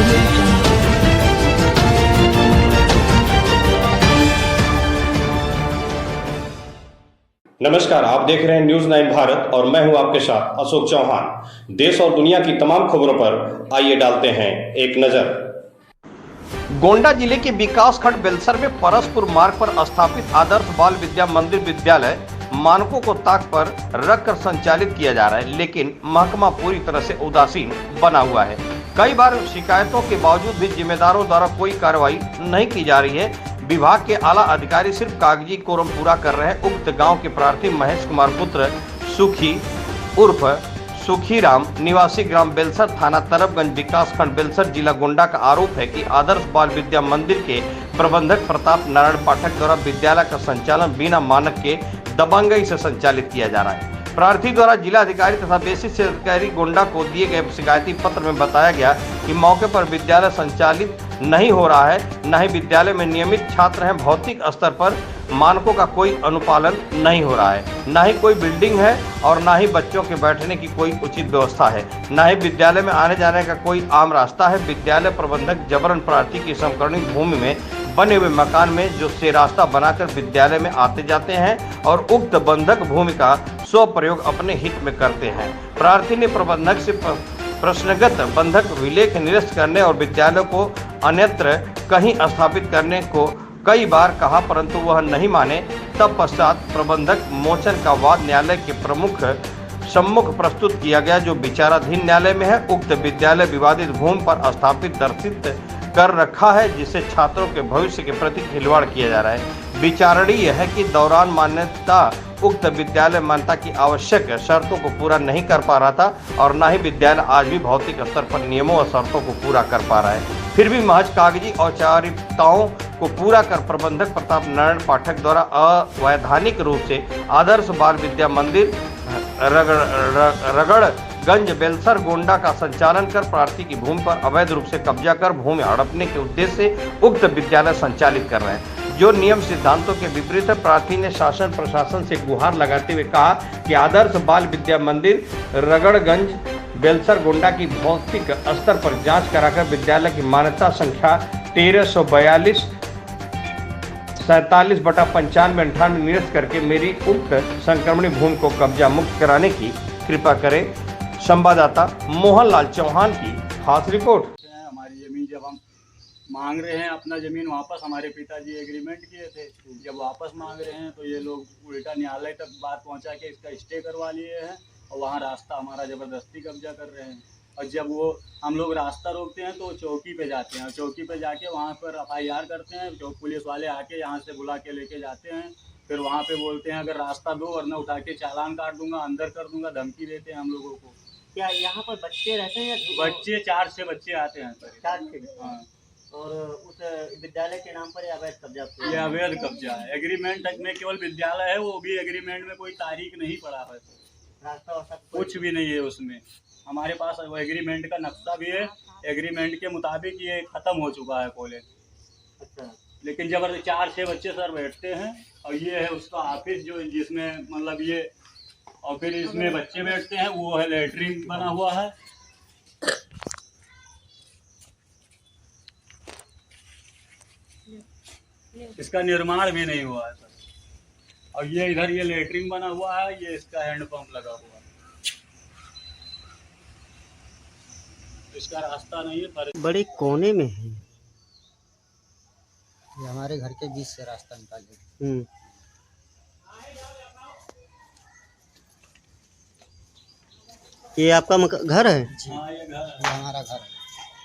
Audio Jungle. नमस्कार, आप देख रहे हैं न्यूज 9 भारत और मैं हूं आपके साथ अशोक चौहान। देश और दुनिया की तमाम खबरों पर आइए डालते हैं एक नजर। गोंडा जिले के विकासखंड बेलसर में परसपुर मार्ग पर स्थापित आदर्श बाल विद्या मंदिर विद्यालय मानकों को ताक पर रखकर संचालित किया जा रहा है, लेकिन महकमा पूरी तरह से उदासीन बना हुआ है। कई बार शिकायतों के बावजूद भी जिम्मेदारों द्वारा कोई कार्रवाई नहीं की जा रही है। विभाग के आला अधिकारी सिर्फ कागजी कोरम पूरा कर रहे हैं। उक्त गांव के प्रार्थी महेश कुमार पुत्र सुखी उर्फ सुखीराम निवासी ग्राम बेलसर थाना तरफगंज विकासखंड बेलसर जिला गोंडा का आरोप है कि आदर्श बाल विद्या मंदिर के प्रबंधक प्रताप नारायण पाठक द्वारा विद्यालय का संचालन बिना मानक के दबंगई से संचालित किया जा रहा है। प्रार्थी द्वारा जिला अधिकारी तथा बेसिस से अधिकारी गोंडा को दिए गए शिकायती पत्र में बताया गया कि मौके पर विद्यालय संचालित नहीं हो रहा है, न ही विद्यालय में नियमित छात्र हैं। भौतिक स्तर पर मानकों का कोई अनुपालन नहीं हो रहा है, न ही कोई बिल्डिंग है और न ही बच्चों के बैठने की कोई उचित व्यवस्था है, न ही विद्यालय में आने जाने का कोई आम रास्ता है। विद्यालय प्रबंधक जबरन प्रार्थी की समकरणिक भूमि में बने हुए मकान में जो से रास्ता बनाकर विद्यालय में आते जाते हैं और उक्त बंधक भूमि का स्वप्रयोग अपने हित में करते हैं। प्रार्थी ने प्रबंधक से प्रश्नगत बंधक विलेख निरस्त करने और विद्यालय को अन्यत्र कहीं स्थापित करने को कई बार कहा, परंतु वह नहीं माने। तब पश्चात प्रबंधक मोचन का वाद न्यायालय के प्रमुख सम्मुख प्रस्तुत किया गया, जो विचाराधीन न्यायालय में है। उक्त विद्यालय विवादित भूमि पर स्थापित दर्शित कर रखा है, जिससे छात्रों के भविष्य के प्रति खिलवाड़ किया जा रहा है। विचारणीय है कि दौरान मान्यता उक्त विद्यालय मान्यता की आवश्यक शर्तों को पूरा नहीं कर पा रहा था और न ही विद्यालय आज भी भौतिक स्तर पर नियमों और शर्तों को पूरा कर पा रहा है। फिर भी महज कागजी औपचारिकताओं को पूरा कर प्रबंधक प्रताप नारायण पाठक द्वारा अवैधानिक रूप से आदर्श बाल विद्या मंदिर रगड़गंज बेलसर गोंडा का संचालन कर प्रार्थी की भूमि पर अवैध रूप से कब्जा कर भूमि हड़पने के उद्देश्य से उक्त विद्यालय संचालित कर रहे हैं, जो नियम सिद्धांतों के विपरीत है। प्रार्थी ने शासन प्रशासन से गुहार लगाते हुए कहा कि आदर्श बाल विद्या मंदिर रगड़गंज बेलसर गोंडा की भौतिक स्तर पर जांच कराकर विद्यालय की मान्यता संख्या 1342 47/95 निरस्त करके मेरी उक्त संक्रमणी भूमि को कब्जा मुक्त कराने की कृपा करें। संवाददाता मोहनलाल चौहान की खास रिपोर्ट। हमारी जमीन जब हम मांग रहे हैं अपना जमीन वापस, हमारे पिताजी एग्रीमेंट किए थे, जब वापस मांग रहे हैं तो ये लोग उल्टा न्यायालय तक बात पहुंचा के इसका स्टे करवा लिए हैं और वहाँ रास्ता हमारा ज़बरदस्ती कब्जा कर रहे हैं। और जब वो हम लोग रास्ता रोकते हैं तो चौकी पे जाते हैं, चौकी पे जाके वहाँ पर FIR करते हैं। जो पुलिस वाले आके यहाँ से बुला के लेके जाते हैं, फिर वहाँ पे बोलते हैं अगर रास्ता दो वरना उठा के चालान काट दूंगा, अंदर कर दूंगा, धमकी देते हैं हम लोगों को। क्या यहाँ पर बच्चे रहते हैं या बच्चे 4 बच्चे आते हैं सर। 4 हाँ, और उस विद्यालय के नाम पर अवैध कब्जा ये अवैध कब्जा है। एग्रीमेंट तक में केवल विद्यालय है, वो भी एग्रीमेंट में कोई तारीख नहीं पड़ा है, रास्ता वास्ता कुछ भी नहीं है उसमें। हमारे पास वो एग्रीमेंट का नक्शा भी है, एग्रीमेंट के मुताबिक ये खत्म हो चुका है कॉलेज। अच्छा, लेकिन जबरदस्ती 4-6 बच्चे सर बैठते हैं और ये है उसका ऑफिस जो जिसमें मतलब ये, और फिर इसमें बच्चे बैठते हैं। वो है लेटरिन बना हुआ है, इसका निर्माण भी नहीं हुआ है सर। और ये इधर ये लेटरिन बना हुआ है, ये इसका हैंडपंप लगा हुआ है, इसका रास्ता नहीं है। पर बड़े कोने में है। ये हमारे घर के बीच से रास्ता निकाले। ये आपका घर है? हाँ, ये घर है, ये हमारा घर है।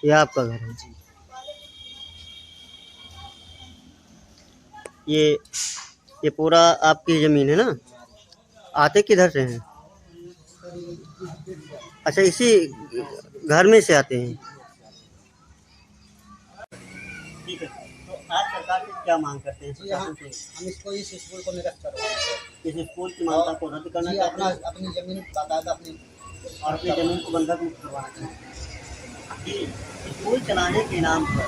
ये आपका घर है जी? ये पूरा आपकी जमीन है ना? आते किधर से हैं? अच्छा, इसी घर में से आते हैं। ठीक है, तो आज सरकार से क्या मांग करते हैं? हम इसको इस स्कूल को निरस्त करवाना है। इस स्कूल की मान्यता को रद्द करना जी, चाहते हैं अपनी जमीन बाकायदा और अपनी जमीन को बंधक मुक्त करवाना चाहते हैं। स्कूल चलाने के नाम पर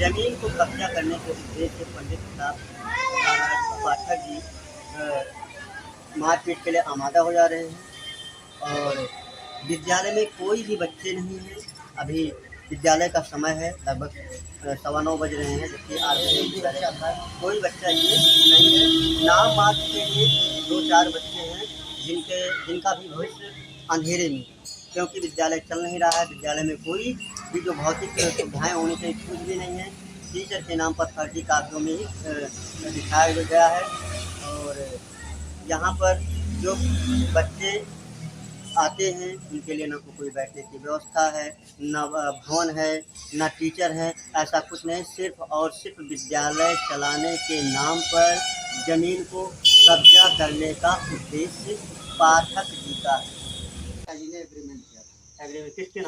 जमीन को कब्जा करने के उद्देश्य से पंडित प्रताप नारायण पाठक जी मारपीट के लिए आमादा हो जा रहे हैं और विद्यालय में कोई भी बच्चे नहीं हैं। अभी विद्यालय का समय है, लगभग 9:15 बज रहे हैं, जबकि आज विद्यालय का कोई बच्चा ये नहीं है। नाम मात्र के लिए 2-4 बच्चे हैं जिनका भी भविष्य अंधेरे में, क्योंकि विद्यालय चल नहीं रहा है। विद्यालय में कोई भी जो भौतिक सुविधाएँ होनी चाहिए कुछ भी नहीं है। टीचर के नाम पर फर्जी कागजों में ही दिखाया गया है। और यहाँ पर जो बच्चे आते हैं उनके लिए न तो कोई बैठने की व्यवस्था है, न भवन है, न टीचर है, ऐसा कुछ नहीं। सिर्फ और सिर्फ विद्यालय चलाने के नाम पर जमीन को कब्जा करने का उद्देश्य पाठक जी का है। जी ने एग्रीमेंट किया था। एग्रीमेंट किसके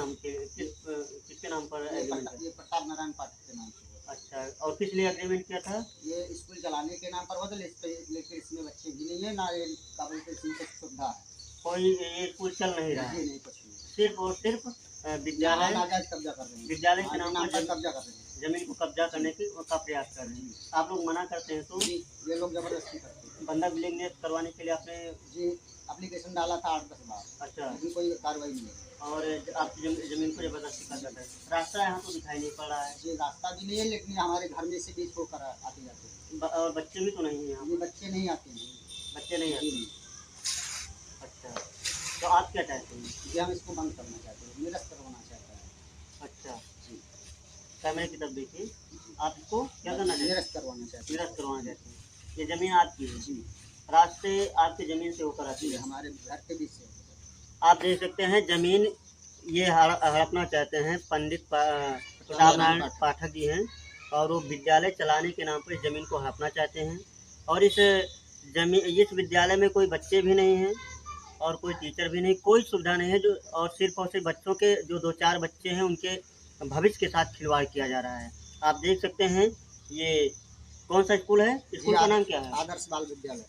नाम पर एग्रीमेंट? ये प्रताप नारायण पाठक के नाम से। अच्छा, और किस लिए एग्रीमेंट किया था? ये स्कूल चलाने के नाम पर हुआ था, लेकिन इसमें बच्चे भी नहीं है, ना ये काबिल से सुविधा है। कोई ये स्कूल चल नहीं रहा है, नहीं कुछ नहीं। सिर्फ और सिर्फ विद्यालय नाजायज कब्जा कर रहे हैं, विद्यालय के नाम पर कब्जा कर रहे हैं, जमीन को कब्जा करने का प्रयास कर रहे हैं। आप लोग मना करते हैं तो ये लोग जबरदस्ती करते हैं। बंधक विलीन करवाने के लिए आपने जी एप्लीकेशन डाला था 8-10 बार, अच्छा, लेकिन कोई कार्रवाई नहीं है। और आपकी जमीन को जबरदस्ती कर रहा है। रास्ता यहाँ तो दिखाई नहीं पड़ रहा है, ये रास्ता भी नहीं है, लेकिन हमारे घर में से भी छोड़कर आते जाते हैं। और बच्चे भी तो नहीं है यहाँ, ये बच्चे नहीं आते हैं, बच्चे नहीं आते। नहीं। अच्छा, तो आप क्या चाहते हैं? ये हम इसको बंद करना चाहते हैं, निरस्त करवाना चाहते हैं। अच्छा जी, कैमरे की तरफ देखिए। आप इसको क्या करना चाहते हैं? निरस्त करवाना चाहते हैं। निरस्त करवाना चाहते हैं। ये जमीन आपकी है जी, रास्ते आपकी जमीन से होकर आती ये है। हमारे घर के बीच से आप देख सकते हैं जमीन ये हड़पना चाहते हैं पंडित प्रताप नारायण पाठक जी हैं, और वो विद्यालय चलाने के नाम पर इस जमीन को हड़पना चाहते हैं। और इस विद्यालय में कोई बच्चे भी नहीं हैं और कोई टीचर भी नहीं, कोई सुविधा नहीं है। जो और सिर्फ बच्चों के जो 2-4 बच्चे हैं उनके भविष्य के साथ खिलवाड़ किया जा रहा है। आप देख सकते हैं ये कौन सा स्कूल है? स्कूल का नाम क्या है? आदर्श बाल विद्यालय,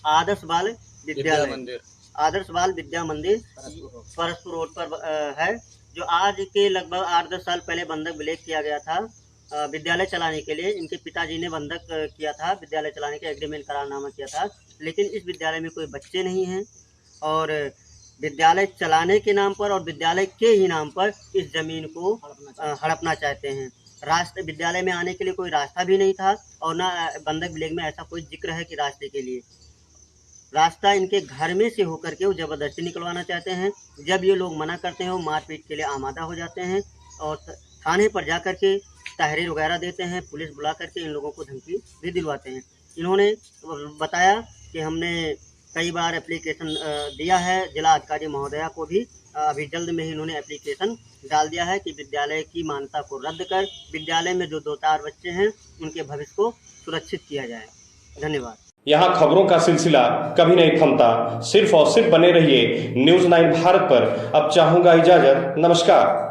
आदर्श बाल विद्यालय, आदर्श बाल विद्या मंदिर परसपुर रोड पर है, जो आज के लगभग 8-10 साल पहले बंधक विलेख किया गया था विद्यालय चलाने के लिए। इनके पिताजी ने बंधक किया था, विद्यालय चलाने के एग्रीमेंट करारनामा किया था। लेकिन इस विद्यालय में कोई बच्चे नहीं हैं और विद्यालय चलाने के नाम पर और विद्यालय के ही नाम पर इस ज़मीन को हड़पना चाहते हैं। रास्ते विद्यालय में आने के लिए कोई रास्ता भी नहीं था और ना बंधक विलेख में ऐसा कोई जिक्र है कि रास्ते के लिए। रास्ता इनके घर में से होकर के वो ज़बरदस्ती निकलवाना चाहते हैं। जब ये लोग मना करते हैं वो मारपीट के लिए आमादा हो जाते हैं और थाने पर जा कर के तहरीर वगैरह देते हैं। पुलिस बुला करके इन लोगों को धमकी भी दिलवाते हैं। इन्होंने बताया कि हमने कई बार एप्लीकेशन दिया है जिला अधिकारी महोदया को भी। अभी जल्द में ही इन्होंने एप्लीकेशन डाल दिया है कि विद्यालय की मान्यता को रद्द कर विद्यालय में जो 2-4 बच्चे हैं उनके भविष्य को सुरक्षित किया जाए। धन्यवाद। यहाँ खबरों का सिलसिला कभी नहीं थमता। सिर्फ और सिर्फ बने रहिए न्यूज़ 9 भारत पर। अब चाहूँगा इजाज़त। नमस्कार।